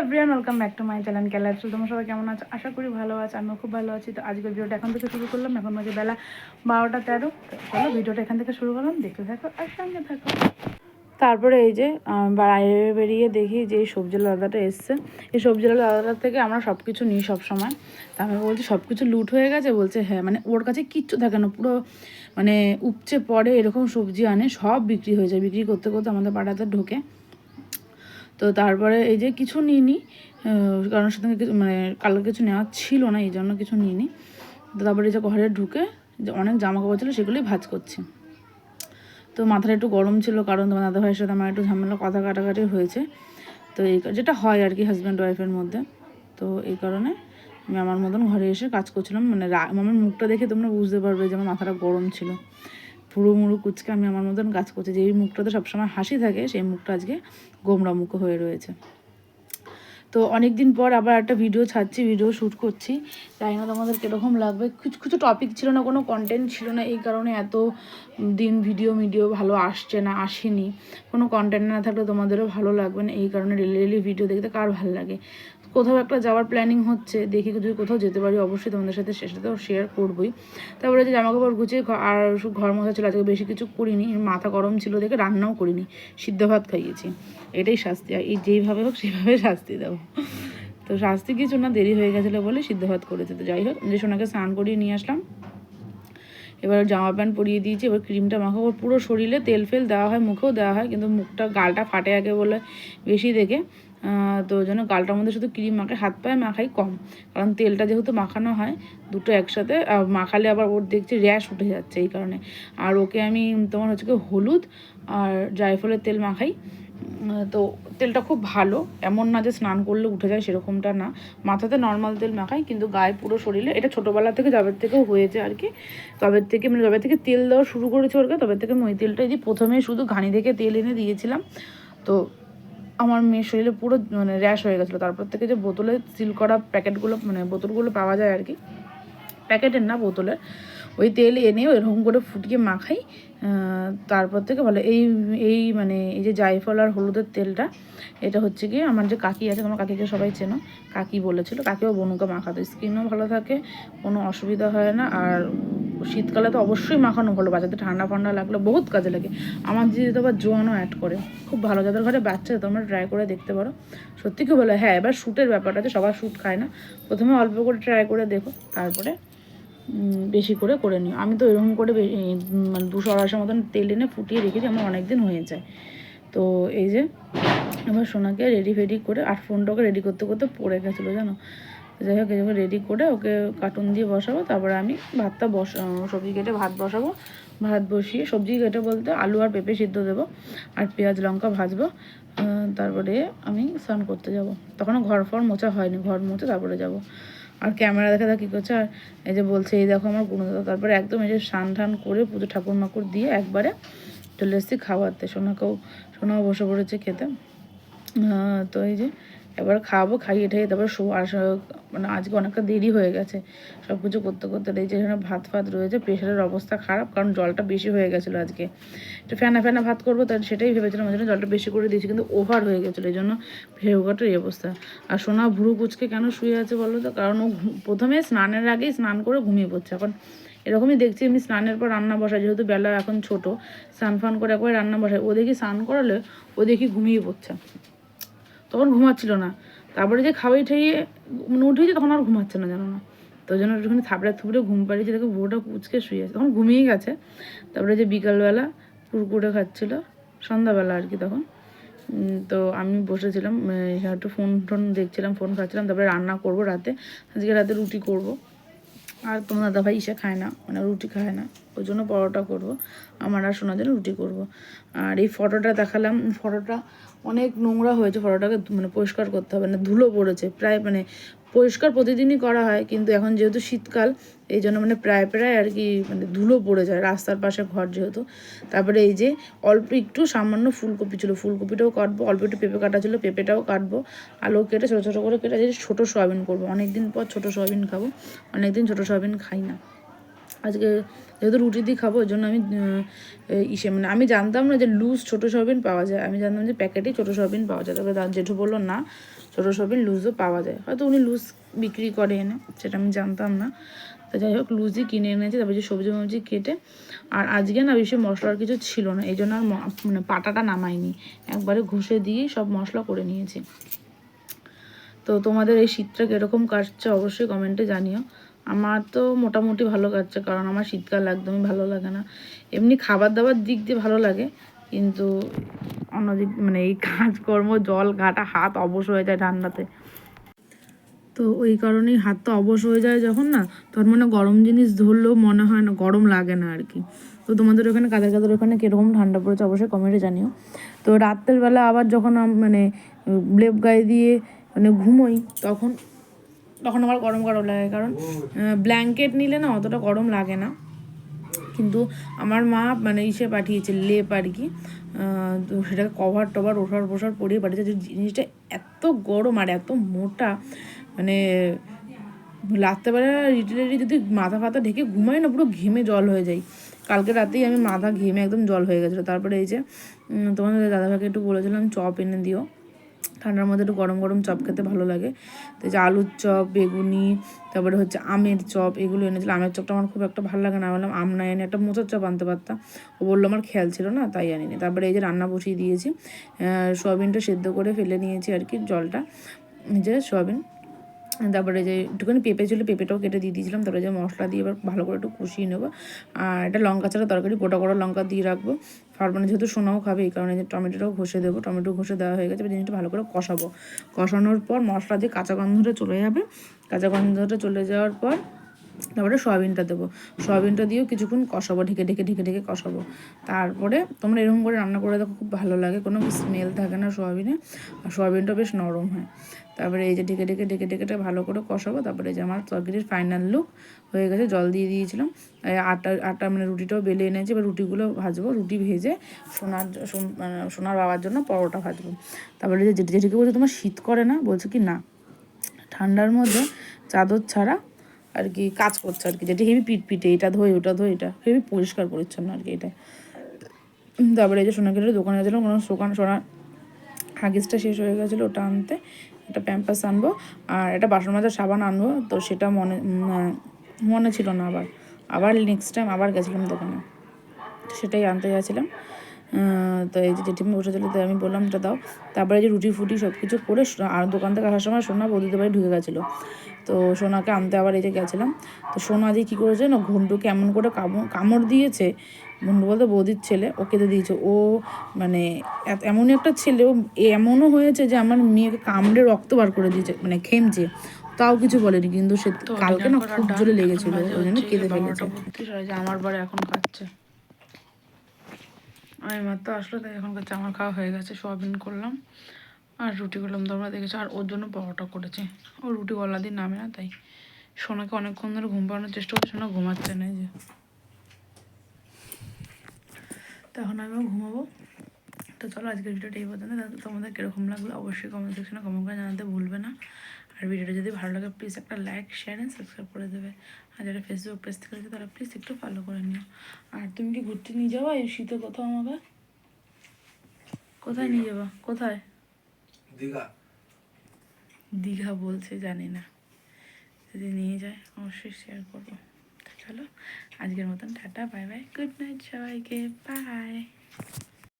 Everyone, welcome back to my channel ক্যালারচুল। তোমরা সবাই কেমন আছো? আশা করি ভালো আছো, আমিও খুব ভালো আছি। তো আজকের ভিডিওটা এখন থেকে শুরু করলাম। এখন বাজে বেলা 12টা 13। চলো ভিডিওটা এখান থেকে শুরু করলাম, দেখতে থাকো আর সঙ্গে থাকো। তারপরে এই যে বাইরে বেরিয়ে দেখি যে এই সবজিওয়ালা দাদাটা এসছে। এই সবজিওয়ালা দাদাটার থেকে আমরা সব কিছু নিই সবসময়। তা আমি বলছি সব কিছু লুট হয়ে গেছে। বলছে হ্যাঁ, মানে ওর কাছে কিচ্ছু থাকে না, পুরো মানে উপচে পড়ে এরকম সবজি আনে, সব বিক্রি হয়ে যায়। বিক্রি করতে করতে আমাদের পাড়াতে ঢোকে। তো তারপরে এই যে কিছু নিইনি, কারণ সাথে কিছু মানে কালকে কিছু নেওয়া ছিল না, এই জন্য কিছু নিইনি। তো তারপরে এই যে ঘরে ঢুকে যে অনেক জামা কাপড় ছিল সেগুলোই ভাঁজ করছি। তো মাথাটা একটু গরম ছিল, কারণ তোমার দাদা ভাইয়ের সাথে আমার একটু ঝামেলা কথা কাটাকাটি হয়েছে। তো এই যেটা হয় আর কি হাজব্যান্ড ওয়াইফের মধ্যে। তো এই কারণে আমি আমার মতন ঘরে এসে কাজ করছিলাম। মানে আমার মুখটা দেখে তোমরা বুঝতে পারবে যে আমার মাথাটা গরম ছিল। পুরো মুড়ো কুচকে আমি আমার মতন কাজ করছি। যেই মুখটাতে সবসময় হাসি থাকে সেই মুখটা আজকে গোমড়া মুখ হয়ে রয়েছে। তো অনেক দিন পর আবার একটা ভিডিও ছাড়ছি, ভিডিও শ্যুট করছি। জানি না তোমাদের কীরকম লাগবে। কিছু কিছু টপিক ছিল না, কোনো কন্টেন্ট ছিল না, এই কারণে এত দিন ভিডিও ভালো আসছে না, আসেনি। কোনো কন্টেন্ট না থাকলে তোমাদেরও ভালো লাগবে না, এই কারণে ডেলি ভিডিও দেখতে কার ভালো লাগে। কোথাও একটা যাওয়ার প্ল্যানিং হচ্ছে, দেখি যদি কোথাও যেতে পারি অবশ্যই তোমাদের সাথে সেটাতেও শেয়ার করবোই। তারপরে যে জামাকাপড় গুছিয়ে আর ঘর মোছা ছিল, আজকে বেশি কিছু করিনি, মাথা গরম ছিল দেখে রান্নাও করিনি, সিদ্ধ ভাত খাইয়েছি। এটাই শাস্তি, এই যেইভাবে হোক সেইভাবে শাস্তি দেবো। তো শাস্তি কিছু না, দেরি হয়ে গেছিলো বলে সিদ্ধ ভাত করেছে। তো যাই হোক, যে সোনাকে স্নান করিয়ে নিয়ে আসলাম। এবার জামা প্যান্ট পরিয়ে দিয়েছি। এবার ক্রিমটা মাখাবো। পুরো শরীরে তেল ফেল দেওয়া হয়, মুখেও দেওয়া হয়, কিন্তু মুখটা গালটা ফাটে আগে বলে বেশি দেখে। তো ওই জন্য গালটার মধ্যে শুধু ক্রিম মাখাই, হাত পায়ে মাখাই কম, কারণ তেলটা যেহেতু মাখানো হয় দুটো একসাথে মাখালে আবার ওর দেখছি র্যাশ উঠে যাচ্ছে, এই কারণে। আর ওকে আমি তোমার হচ্ছে কি হলুদ আর জায়ফলের তেল মাখাই। তো তেলটা খুব ভালো, এমন না যে স্নান করলে উঠে যায় সেরকমটা না। মাথাতে নর্মাল তেল মাখাই, কিন্তু গায়ে পুরো শরীরে। এটা ছোটোবেলা থেকে যবের থেকেও হয়েছে আর কি। যবে থেকে তেল দেওয়া শুরু করেছে ওরকে, তবে থেকে আমি ওই তেলটাই যে প্রথমে শুধু ঘানি থেকে তেল এনে দিয়েছিলাম। তো আমার মেয়ের শরীরে পুরো মানে র্যাশ হয়ে গেছিলো। তারপর থেকে যে বোতলে সিল করা প্যাকেটগুলো মানে বোতলগুলো পাওয়া যায় আর কি, প্যাকেটের না বোতলের, ওই তেল এনেও এরকম করে ফুটিয়ে মাখাই। তারপর থেকে ভালো এই মানে এই যে জায়ফল আর হলুদের তেলটা, এটা হচ্ছে কি আমার যে কাকি আছে, তোমার কাকিকে সবাই চেনো, কাকি বলেছিল, কাকিও বনুকে মাখাতে, স্কিনও ভালো থাকে, কোনো অসুবিধা হয় না। আর শীতকালে তো অবশ্যই মাখানো ভালো, বাচ্চাদের ঠান্ডা ফান্ডা লাগলে বহুত কাজে লাগে। আমার দিদি তো আবার জোয়ানও অ্যাড করে, খুব ভালো। যাদের ঘরে বাচ্চা তোমরা ট্রাই করে দেখতে পারো, সত্যি খুব ভালো। হ্যাঁ, এবার শ্যুটের ব্যাপারটা আছে, সবার শ্যুট খায় না, প্রথমে অল্প করে ট্রাই করে দেখো, তারপরে বেশি করে নিও। আমি তো এরকম করে মানে 200-250 মতন তেল এনে ফুটিয়ে রেখেছি, আমার অনেক দিন হয়ে যায়। তো এই যে এবার সোনাকে রেডি করে, আর ফোনটাকে রেডি করতে করতে পড়ে গেছিলো জানো। যাই হোক, এবার রেডি করে ওকে কার্টুন দিয়ে বসাবো। তারপরে আমি ভাতটা সবজি কেটে ভাত বসাবো। ভাত বসিয়ে সবজি কেটে বলতে আলু আর পেঁপে সিদ্ধ দেবো, আর পেঁয়াজ লঙ্কা ভাজবো। তারপরে আমি স্নান করতে যাব। তখনও ঘর ফর মোছা হয়নি, ঘর মুছে তারপরে যাব। আর ক্যামেরা দেখে কী করছে, আর এই যে বলছে এই দেখো আমার গুণদাদা। তারপরে একদম এই যে স্নান টান করে পুজো ঠাকুর মাকুর দিয়ে একবারে চলে এসেছি খাওয়াতে। সোনাও বসে পড়েছে খেতে। তো এই যে এবার খাওয়াবো, খাইয়ে ঠাইয়ে তারপর মানে আজকে অনেকটা দেরি হয়ে গেছে সব কিছু করতে করতে। এই যে এখানে ভাত ফাত রয়েছে, প্রেশারের অবস্থা খারাপ, কারণ জলটা বেশি হয়ে গেছিলো আজকে। একটু ফেনা ভাত করবো, তাই সেটাই ভেবেছিলাম, ওই জন্য জলটা বেশি করে দিয়েছি, কিন্তু ওভার হয়ে গেছিলো, এই জন্য ভেউঘাটের এই অবস্থা। আর সোনা ভুরু কুচকে কেন শুয়ে আছে বলো তো, কারণ ও প্রথমে স্নানের আগেই স্নান করে ঘুমিয়ে পড়ছে। এখন এরকমই দেখছি আমি স্নানের পর রান্না বসাই, যেহেতু বেলা এখন ছোটো, স্নান ফান করে একবার রান্না বসাই, ও দেখি স্নান করালে ও দেখি ঘুমিয়ে পড়ছে, তখন ঘুমাচ্ছিল না। তারপরে যে খাওয়াই ঠাইয়ে মানে উঠেছে, তখন আর ঘুমাচ্ছে না, জানো না। তো ওই জন্য একটুখানি থাপড়ে ঘুম পাড়িয়েছে, দেখো ভোরটা কুচকে শুয়ে আছে, তখন ঘুমিয়ে গেছে। তারপরে যে বিকালবেলা কুরকুরে খাচ্ছিলো, সন্ধ্যাবেলা আর কি তখন। তো আমি বসেছিলাম একটু ফোন দেখছিলাম, ফোন খাচ্ছিলাম। তারপরে রান্না করব রাতে, আজকে রাতে রুটি করব। আর তোমার দাদাভাই ইসে খায় না, মানে রুটি খায় না, ওই জন্য পরোটা করব। আমার আর শোনার জন্য রুটি করব। আর এই ফটোটা দেখালাম, ফটোটা অনেক নোংরা হয়েছে, ফটোটাকে মানে পরিষ্কার করতে হবে, না ধুলো পড়েছে প্রায়, মানে পরিষ্কার প্রতিদিনই করা হয়, কিন্তু এখন যেহেতু শীতকাল এই জন্য মানে প্রায় আর কি মানে ধুলো পড়ে যায়, রাস্তার পাশে ঘর যেহেতু। তারপরে এই যে অল্প একটু সামান্য ফুলকপি ছিল, ফুলকপিটাও কাটবো, অল্প একটু পেঁপে কাটা ছিল, পেঁপেটাও কাটবো, আলু কেটে ছোটো ছোটো করে কেটে ছোটো সয়াবিন করবো। অনেক দিন পর ছোটো সয়াবিন খাবো, অনেক দিন ছোটো সয়াবিন খাই না। আজকে যেহেতু রুটি দিয়ে খাবো, ওই জন্য আমি মানে আমি জানতাম না যে লুজ ছোটো সয়াবিন পাওয়া যায়, আমি জানতাম যে প্যাকেটেই ছোটো সয়াবিন পাওয়া যায়। তবে জেঠু বললো না, ছোটো সোয়াবিন লুজও পাওয়া যায়, হয়তো উনি লুজ বিক্রি করে এনে, সেটা আমি জানতাম না। তো যাই হোক লুজই কিনে এনেছি, তারপর যে সবজি মবজি কেটে। আর আজকে না বেশি মশলার কিছু ছিল না, এই জন্য আর মানে পাটাটা নামাইনি, একবারে ঘষে দিয়েই সব মশলা করে নিয়েছি। তো তোমাদের এই শীতটা কীরকম কাটছে অবশ্যই কমেন্টে জানিও। আমার তো মোটামুটি ভালো কাটছে, কারণ আমার শীতকাল একদমই ভালো লাগে না। এমনি খাবার দাবার দিক দিয়ে ভালো লাগে, কিন্তু অন্যদিক মানে এই কাজকর্ম জল ঘাটা হাত অবশ হয়ে যায় ঠান্ডাতে। তো ওই কারণেই হাতটা অবশ হয়ে যায় যখন না, তখন মানে গরম জিনিস ধরলেও মনে হয় না, গরম লাগে না আর কি। তো তোমাদের ওখানে কাদের ওখানে কীরকম ঠান্ডা পড়েছে অবশ্যই কমেন্টে জানিও। তো রাত্রের বেলা আবার যখন মানে লেপ গায়ে দিয়ে মানে ঘুমোই, তখন আবার গরম লাগে, কারণ ব্ল্যাঙ্কেট নিলে না অতটা গরম লাগে না। কিন্তু আমার মা মানে ইসে পাঠিয়েছে লেপ আর কি, তো সেটাকে কভার টভার ওষার পরিয়ে পাঠিয়েছে। যে জিনিসটা এত গরম আর এত মোটা, মানে রাত্রেবেলা রিটেলারি যদি মাথা ফাথা ঢেকে ঘুমাই না, পুরো ঘেমে জল হয়ে যায়। কালকে রাতেই আমি মাথা ঘেমে একদম জল হয়ে গেছিলো। তারপরে এই যে তোমাদের দাদাভাইকে একটু বলেছিলাম চপ এনে দিও, ঠান্ডার মধ্যে একটু গরম গরম চপ খেতে ভালো লাগে। তো যে আলুর চপ, বেগুনি, তারপরে হচ্ছে আমের চপ, এগুলো এনেছিল। আমের চপটা আমার খুব একটা ভালো লাগে না, বললাম আম না এনে একটা মোচার চপ আনতে পারতাম। ও বললো আমার খেয়াল ছিল না, তাই আনিনি। তারপরে এই যে রান্না বসিয়ে দিয়েছি, সোয়াবিনটা সেদ্ধ করে ফেলে নিয়েছি আর কি জলটা, যে সোয়াবিন। তারপরে যে একটুখানি পেঁপে ছিল, পেঁপেটাও কেটে দিয়ে দিয়েছিলাম। তারপরে যে মশলা দিয়ে এবার ভালো করে একটু কষিয়ে নেবো। আর এটা লঙ্কা ছাড়া তরকারি, গোটা গোটা লঙ্কা দিয়ে রাখবো, মানে যেহেতু সোনাও খাবে এই কারণে যে টমেটোটাও ঘষে দেবো। টমেটো ঘষে দেওয়া হয়ে গেছে, জিনিসটা ভালো করে কষাবো। কষানোর পর মশলা দিয়ে কাঁচা গন্ধটা চলে যাবে, কাঁচা গন্ধটা চলে যাওয়ার পর তারপরে সয়াবিনটা দেবো। সয়াবিনটা দিয়েও কিছুক্ষণ কষাবো, ঢেকে কষাবো। তারপরে তোমরা এরকম করে রান্না করে দেখো, খুব ভালো লাগে, কোনো স্মেল থাকে না সয়াবিনে, আর সয়াবিনটা বেশ নরম হয়। তারপরে এই যে ঢেকে ভালো করে কষাবো। তারপরে এই যে আমার তরকারির ফাইনাল লুক হয়ে গেছে। জল দিয়ে দিয়েছিলাম, আটা মানে রুটিটাও বেলে এনেছি। এবার রুটিগুলো ভাজবো, রুটি ভেজে সোনার বাবার জন্য পরোটা ভাজবো। তারপরে যে জেঠিকে বলছে তোমার শীত করে না, বলছে কি না, ঠান্ডার মধ্যে চাদর ছাড়া আর কি কাজ করছে আর কি, যেটা হেবি পিটপিটে, এটা ধোয় ওটা ধোয়, এটা হেবি পরিষ্কার পরিচ্ছন্ন আর কি এটা। তারপরে এই যে সোনাকে দোকানে গেছিলাম, কোনো সোনার হাগিসটা শেষ হয়ে গেছিলো, ওটা আনতে। একটা প্যাম্পাস আনবো আর একটা বাসন মাজার সাবান আনবো, তো সেটা মনে ছিল না। আবার নেক্সট টাইম আবার গেছিলাম দোকানে, সেটাই আনতে গেছিলাম। তো এই যে জেঠিমা বসেছিলো, তো আমি বললাম এটা দাও। তারপরে যে রুটি ফুটি সব কিছু করে আর দোকান থেকে আসার সময় সোনা বৌদিদের বাড়ি ঢুকে গেছিলো। তো সোনাকে আনতে আবার এই যে গেছিলাম। তো সোনা দিয়ে কী করেছে না, ঘন্টুকে এমন করে কামড় দিয়েছে, ঘন্টু বলতে বৌদির ছেলে, ও কেঁদে দিয়েছে। ও মানে এমনই একটা ছেলে, ও এমনও হয়েছে যে আমার মেয়েকে কামড়ে রক্ত বার করে দিয়েছে, মানে খেমছে, তাও কিছু বলেনি। কিন্তু সে কালকে না খুব জোরে লেগেছিলো, ওই জন্য কেঁদে ফেলেছে। আমার বারে এখন খাচ্ছে, আমি মাত্র আসলো, তাই এখন কাছে আমার খাওয়া হয়ে গেছে। সোয়াবিন করলাম আর রুটি করলাম, তোমরা দেখেছো। আর ওর জন্য পরোটা করেছে, ও রুটি গলা দিয়ে নামে না, তাই সোনাকে অনেকক্ষণ ধরে ঘুম পাড়ানোর চেষ্টা করছে, সোনা ঘুমাচ্ছে না। যে তখন আমিও ঘুমাবো। তো চলো আজকের ভিডিওটা এই পর্যন্ত। তোমাদের কীরকম লাগলো অবশ্যই কমেন্ট সেকশনে কমেন্ট করে জানাতে ভুলবে না। আর ভিডিওটা যদি ভালো লাগে প্লিজ একটা লাইক, শেয়ার অ্যান্ড সাবস্ক্রাইব করে দেবে। আর যারা ফেসবুক পেজ থেকে রয়েছে তারা প্লিজ একটু ফলো করে নিও। আর তুমি কি ঘুরতে নিয়ে যাবো এই শীতে কোথাও আমাকে? কোথায় নিয়ে যাবা? কোথায়? দীঘা বলছে, জানি না, যদি নিয়ে যায় অবশ্যই শেয়ার করবো। চলো আজকের মতন tata, bye bye, good night সবাইকে, বাই।